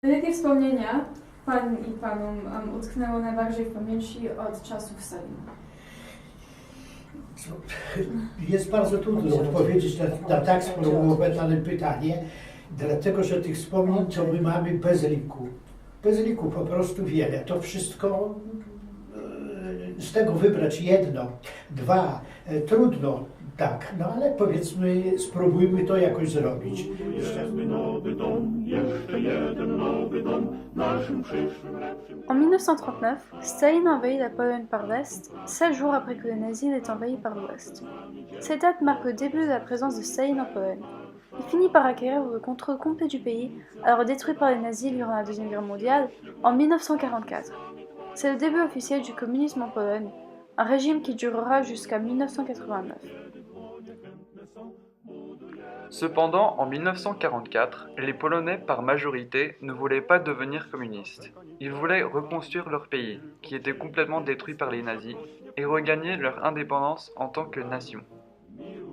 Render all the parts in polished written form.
Jakie wspomnienia Pan i Panom utknęło najbardziej w pamięci od czasów Stalina? Jest bardzo trudno odpowiedzieć na tak sformułowane pytanie, dlatego że tych wspomnień to my mamy bez liku. Bez liku po prostu wiele. To wszystko, z tego wybrać jedno, dwa, trudno, tak, no ale powiedzmy, spróbujmy to jakoś zrobić. En 1939, Staline envahit la Pologne par l'Est, 16 jours après que les nazis l'aient envahi par l'Ouest. Cette date marque le début de la présence de Staline en Pologne. Il finit par acquérir le contrôle complet du pays, alors détruit par les nazis durant la Deuxième Guerre mondiale, en 1944. C'est le début officiel du communisme en Pologne, un régime qui durera jusqu'à 1989. Cependant, en 1944, les Polonais par majorité ne voulaient pas devenir communistes. Ils voulaient reconstruire leur pays, qui était complètement détruit par les nazis, et regagner leur indépendance en tant que nation.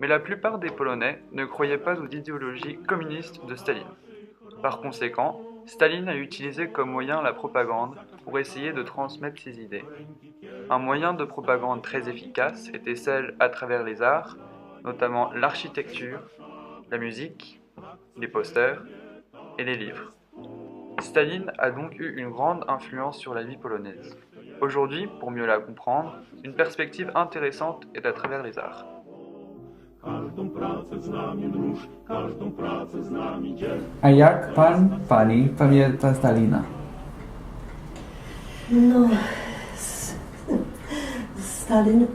Mais la plupart des Polonais ne croyaient pas aux idéologies communistes de Staline. Par conséquent, Staline a utilisé comme moyen la propagande pour essayer de transmettre ses idées. Un moyen de propagande très efficace était celle à travers les arts, notamment l'architecture, la musique, les posters et les livres. Staline a donc eu une grande influence sur la vie polonaise. Aujourd'hui, pour mieux la comprendre, une perspective intéressante est à travers les arts. A jak pani pamięta Stalina? No, Stalin,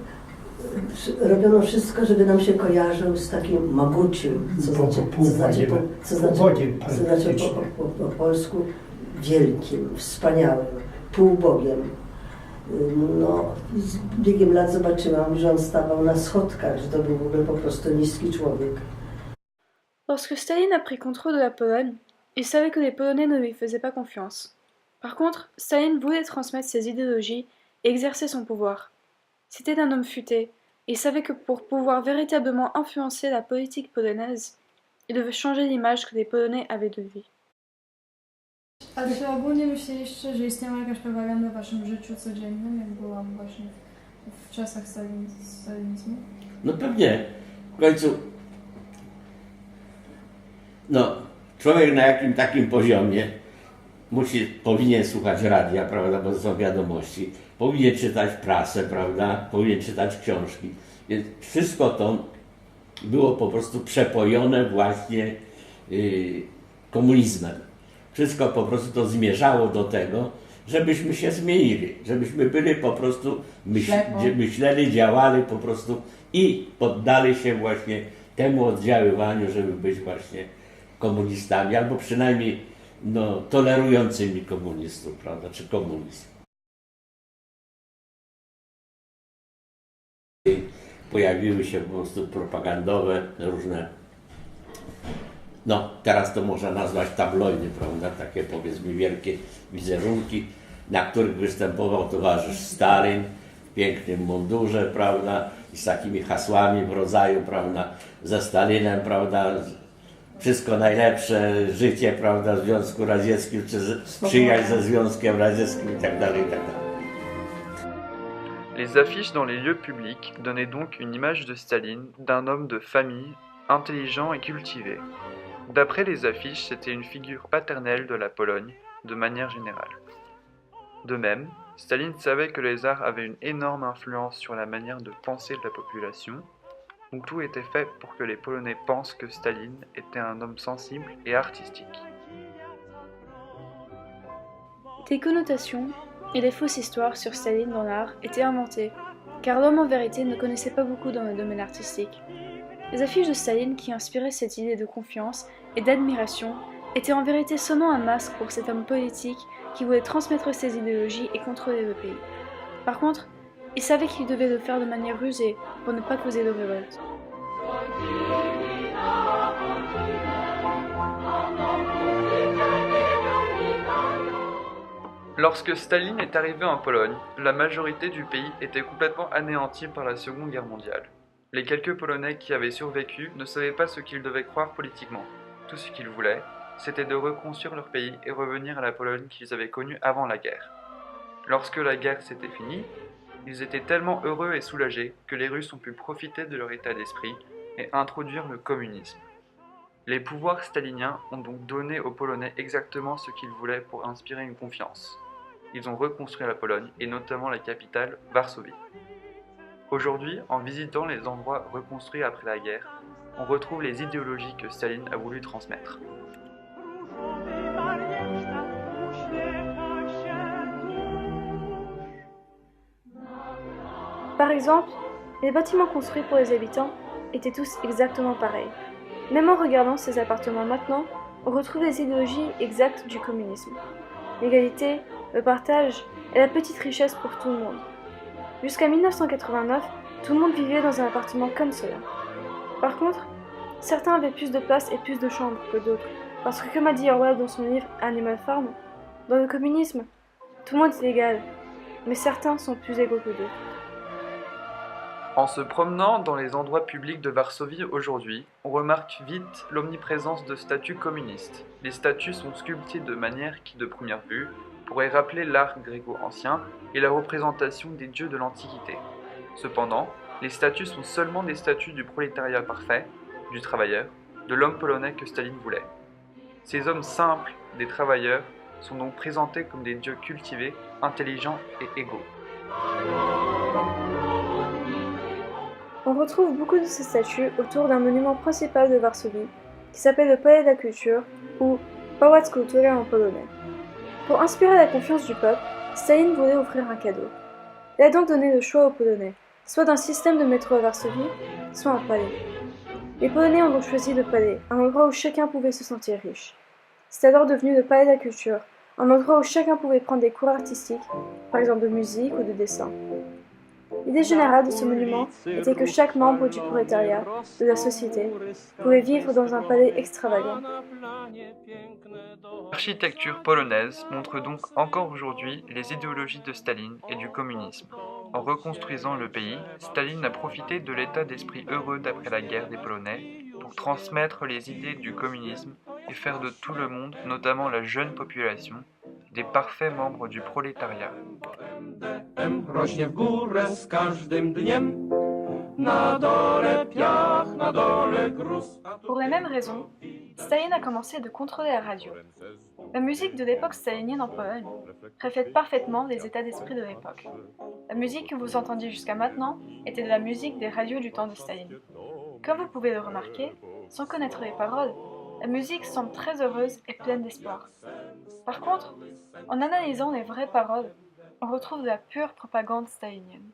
robiono wszystko, żeby nam się kojarzył z takim Maguciem, co znaczy po polsku wielkim, wspaniałym, półbogiem. No, z biegiem lat zobaczyłam, że on stawał na schodkach, że to był w ogóle po prostu niski człowiek. Lorsque Staline a pris contrôle de la Pologne, il savait que les Polonais ne lui faisaient pas confiance. Par contre, Staline voulait transmettre ses idéologies et exercer son pouvoir. C'était un homme futé, et il savait que pour pouvoir véritablement influencer la politique polonaise, il devait changer l'image que les Polonais avaient de lui. Ale czy ogólnie myśleliście, że istniała jakaś propaganda w waszym życiu codziennym, jak byłam właśnie w czasach stalinizmu? No pewnie. W końcu no, człowiek na jakim takim poziomie powinien słuchać radia, prawda, bo to są wiadomości, powinien czytać prasę, prawda, powinien czytać książki. Więc wszystko to było po prostu przepojone właśnie komunizmem. Wszystko po prostu to zmierzało do tego, żebyśmy się zmienili, żebyśmy byli po prostu, myśleli, działali po prostu i poddali się właśnie temu oddziaływaniu, żeby być właśnie komunistami, albo przynajmniej no, tolerującymi komunistów, prawda, czy komunizm. Pojawiły się po prostu propagandowe różne, no teraz to można nazwać tabloidy, prawda, takie powiedzmy wielkie wizerunki, na których występował towarzysz Stalin w pięknym mundurze, prawda, i z takimi hasłami w rodzaju, prawda, ze Stalinem, prawda, wszystko najlepsze, życie, prawda, w Związku Radzieckim, czy przyjaźń ze Związkiem Radzieckim itd. Les affiches dans les lieux publics donnaient donc une image de Staline, d'un homme de famille, intelligent et cultivé. D'après les affiches, c'était une figure paternelle de la Pologne, de manière générale. De même, Staline savait que les arts avaient une énorme influence sur la manière de penser de la population, donc tout était fait pour que les Polonais pensent que Staline était un homme sensible et artistique. Des connotations et des fausses histoires sur Staline dans l'art étaient inventées, car l'homme en vérité ne connaissait pas beaucoup dans le domaine artistique. Les affiches de Staline qui inspiraient cette idée de confiance et d'admiration étaient en vérité seulement un masque pour cet homme politique qui voulait transmettre ses idéologies et contrôler le pays. Par contre, il savait qu'il devait le faire de manière rusée pour ne pas causer de révolte. Lorsque Staline est arrivé en Pologne, la majorité du pays était complètement anéantie par la Seconde Guerre mondiale. Les quelques Polonais qui avaient survécu ne savaient pas ce qu'ils devaient croire politiquement. Tout ce qu'ils voulaient, c'était de reconstruire leur pays et revenir à la Pologne qu'ils avaient connue avant la guerre. Lorsque la guerre s'était finie, ils étaient tellement heureux et soulagés que les Russes ont pu profiter de leur état d'esprit et introduire le communisme. Les pouvoirs staliniens ont donc donné aux Polonais exactement ce qu'ils voulaient pour inspirer une confiance. Ils ont reconstruit la Pologne et notamment la capitale, Varsovie. Aujourd'hui, en visitant les endroits reconstruits après la guerre, on retrouve les idéologies que Staline a voulu transmettre. Par exemple, les bâtiments construits pour les habitants étaient tous exactement pareils. Même en regardant ces appartements maintenant, on retrouve les idéologies exactes du communisme. L'égalité, le partage et la petite richesse pour tout le monde. Jusqu'à 1989, tout le monde vivait dans un appartement comme cela. Par contre, certains avaient plus de place et plus de chambres que d'autres, parce que comme a dit Orwell dans son livre Animal Farm, dans le communisme, tout le monde est égal, mais certains sont plus égaux que d'autres. En se promenant dans les endroits publics de Varsovie aujourd'hui, on remarque vite l'omniprésence de statues communistes. Les statues sont sculptées de manière qui, de première vue, pourrait rappeler l'art gréco-ancien et la représentation des dieux de l'Antiquité. Cependant, les statues sont seulement des statues du prolétariat parfait, du travailleur, de l'homme polonais que Staline voulait. Ces hommes simples, des travailleurs, sont donc présentés comme des dieux cultivés, intelligents et égaux. On retrouve beaucoup de ces statues autour d'un monument principal de Varsovie, qui s'appelle le Palais de la Culture, ou Pałac Kultury en polonais. Pour inspirer la confiance du peuple, Staline voulait offrir un cadeau. Il a donc donné le choix aux Polonais, soit d'un système de métro à Varsovie, soit un palais. Les Polonais ont donc choisi le palais, un endroit où chacun pouvait se sentir riche. C'est alors devenu le Palais de la Culture, un endroit où chacun pouvait prendre des cours artistiques, par exemple de musique ou de dessin. L'idée générale de ce monument était que chaque membre du prolétariat, de la société, pouvait vivre dans un palais extravagant. L'architecture polonaise montre donc encore aujourd'hui les idéologies de Staline et du communisme. En reconstruisant le pays, Staline a profité de l'état d'esprit heureux d'après la guerre des Polonais pour transmettre les idées du communisme et faire de tout le monde, notamment la jeune population, des parfaits membres du prolétariat. Pour les mêmes raisons, Staline a commencé de contrôler la radio. La musique de l'époque stalinienne en Pologne reflète parfaitement les états d'esprit de l'époque. La musique que vous entendiez jusqu'à maintenant était de la musique des radios du temps de Staline. Comme vous pouvez le remarquer, sans connaître les paroles, la musique semble très heureuse et pleine d'espoir. Par contre, en analysant les vraies paroles, on retrouve de la pure propagande stalinienne.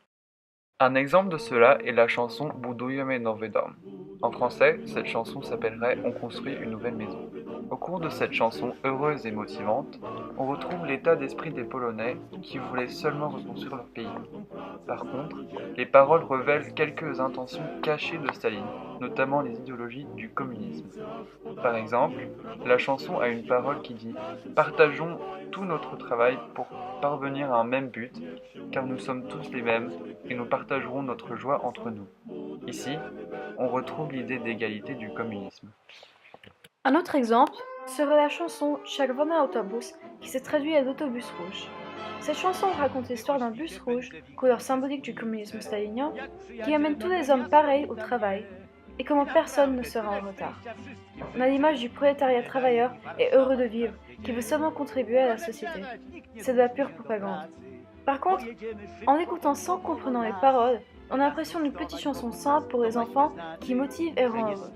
Un exemple de cela est la chanson Budujemy nowy dom. En français, cette chanson s'appellerait On construit une nouvelle maison. Au cours de cette chanson heureuse et motivante, on retrouve l'état d'esprit des Polonais qui voulaient seulement reconstruire leur pays. Par contre, les paroles révèlent quelques intentions cachées de Staline, notamment les idéologies du communisme. Par exemple, la chanson a une parole qui dit « Partageons tout notre travail pour parvenir à un même but, car nous sommes tous les mêmes et nous partagerons notre joie entre nous. » Ici, on retrouve l'idée d'égalité du communisme. Un autre exemple serait la chanson Czerwony autobus qui se traduit à l'autobus rouge. Cette chanson raconte l'histoire d'un bus rouge, couleur symbolique du communisme stalinien, qui amène tous les hommes pareils au travail et comment personne ne sera en retard. On a l'image du prolétariat travailleur et heureux de vivre, qui veut seulement contribuer à la société. C'est de la pure propagande. Par contre, en l'écoutant sans comprenant les paroles, on a l'impression d'une petite chanson simple pour les enfants qui motive et rend heureux.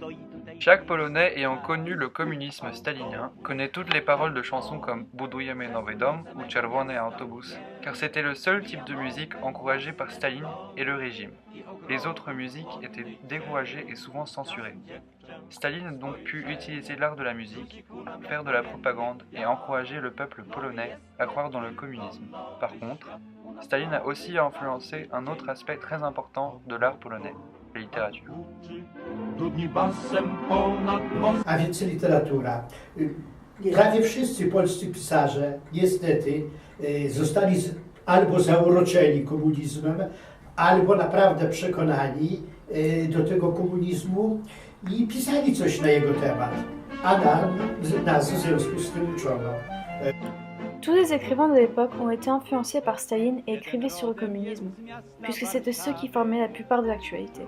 Chaque Polonais ayant connu le communisme stalinien connaît toutes les paroles de chansons comme Budujemy nowy dom ou Czerwony autobus, car c'était le seul type de musique encouragé par Staline et le régime. Les autres musiques étaient découragées et souvent censurées. Staline a donc pu utiliser l'art de la musique, faire de la propagande et encourager le peuple polonais à croire dans le communisme. Par contre, Staline a aussi influencé un autre aspect très important de l'art polonais, la littérature. A więc literatura. Prawie wszyscy polscy pisarze niestety zostali albo zauroczeni komunizmem, albo naprawdę przekonani do tego komunizmu i pisali coś na jego temat. a nas w związku z tym uczono. Tous les écrivains de l'époque ont été influencés par Staline et écrivaient sur le communisme, puisque c'était ceux qui formaient la plupart de l'actualité.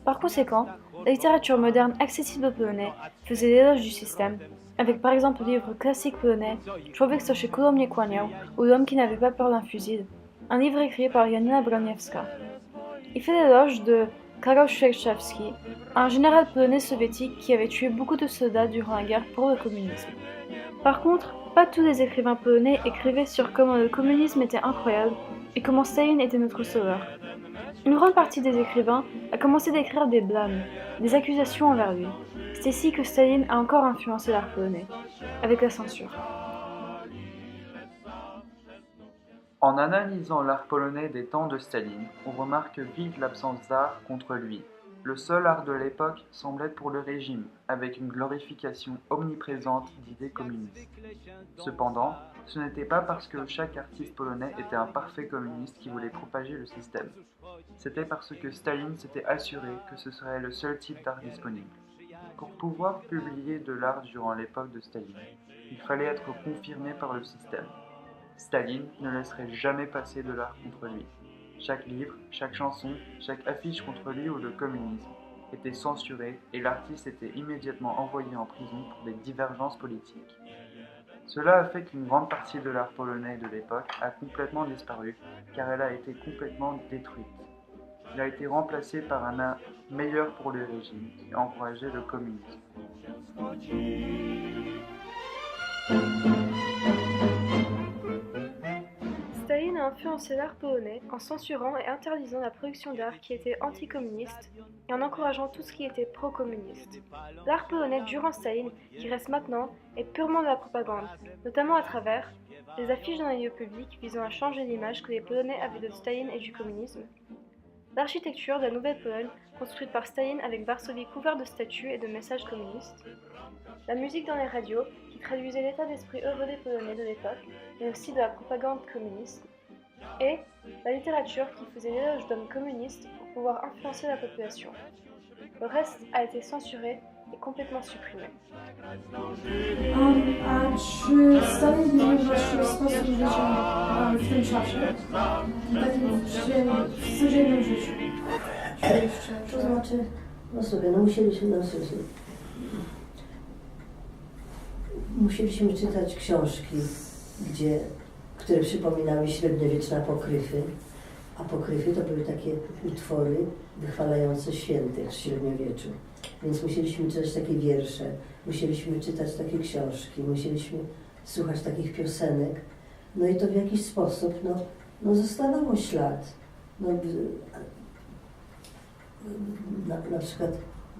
Par conséquent, la littérature moderne accessible aux Polonais faisait l'éloge du système, avec par exemple le livre classique polonais Człowiek co się kulom nie kłaniał ou L'homme qui n'avait pas peur d'un fusil, un livre écrit par Janina Broniewska. Il fait l'éloge de Karol Czerszewski, un général polonais soviétique qui avait tué beaucoup de soldats durant la guerre pour le communisme. Par contre, pas tous les écrivains polonais écrivaient sur comment le communisme était incroyable et comment Staline était notre sauveur. Une grande partie des écrivains a commencé d'écrire des blâmes, des accusations envers lui. C'est ici que Staline a encore influencé l'art polonais, avec la censure. En analysant l'art polonais des temps de Staline, on remarque vite l'absence d'art contre lui. Le seul art de l'époque semble être pour le régime, avec une glorification omniprésente d'idées communistes. Cependant, ce n'était pas parce que chaque artiste polonais était un parfait communiste qui voulait propager le système. C'était parce que Staline s'était assuré que ce serait le seul type d'art disponible. Pour pouvoir publier de l'art durant l'époque de Staline, il fallait être confirmé par le système. Staline ne laisserait jamais passer de l'art contre lui. Chaque livre, chaque chanson, chaque affiche contre lui ou le communisme était censuré et l'artiste était immédiatement envoyé en prison pour des divergences politiques. Cela a fait qu'une grande partie de l'art polonais de l'époque a complètement disparu car elle a été complètement détruite. Il a été remplacé par un art meilleur pour le régime qui encourageait le communisme. Staline a influencé l'art polonais en censurant et interdisant la production d'art qui était anticommuniste et en encourageant tout ce qui était pro-communiste. L'art polonais durant Staline, qui reste maintenant, est purement de la propagande, notamment à travers des affiches dans les lieux publics visant à changer l'image que les Polonais avaient de Staline et du communisme, l'architecture de la Nouvelle-Pologne construite par Staline avec Varsovie couvert de statues et de messages communistes, la musique dans les radios qui traduisait l'état d'esprit heureux des Polonais de l'époque, mais aussi de la propagande communiste, et la littérature qui faisait l'éloge d'hommes communistes pour pouvoir influencer la population. Le reste a été censuré et complètement supprimé. A czy Stalin zmienił wasz sposób życia w tym czasie? W codziennym życiu? To znaczy, no sobie, no musieliśmy czytać książki, które przypominały średniowieczne apokryfy. Apokryfy to były takie utwory wychwalające świętych z średniowieczu. Więc musieliśmy czytać takie wiersze, musieliśmy czytać takie książki, musieliśmy słuchać takich piosenek. No i to w jakiś sposób no zostawało ślad. Na przykład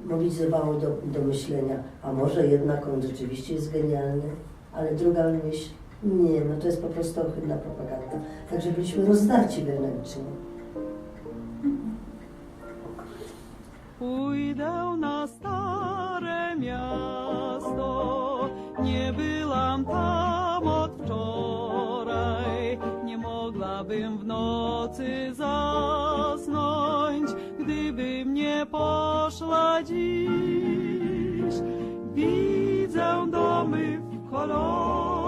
mobilizowało do myślenia, a może jednak on rzeczywiście jest genialny, ale druga myśl, nie, no to jest po prostu ohydna propaganda. Także byliśmy rozdarci wewnętrznie. Pójdę na stare miasto, nie byłam tam od wczoraj. Nie mogłabym w nocy zasnąć, gdybym nie poszła dziś. Widzę domy w kolorach.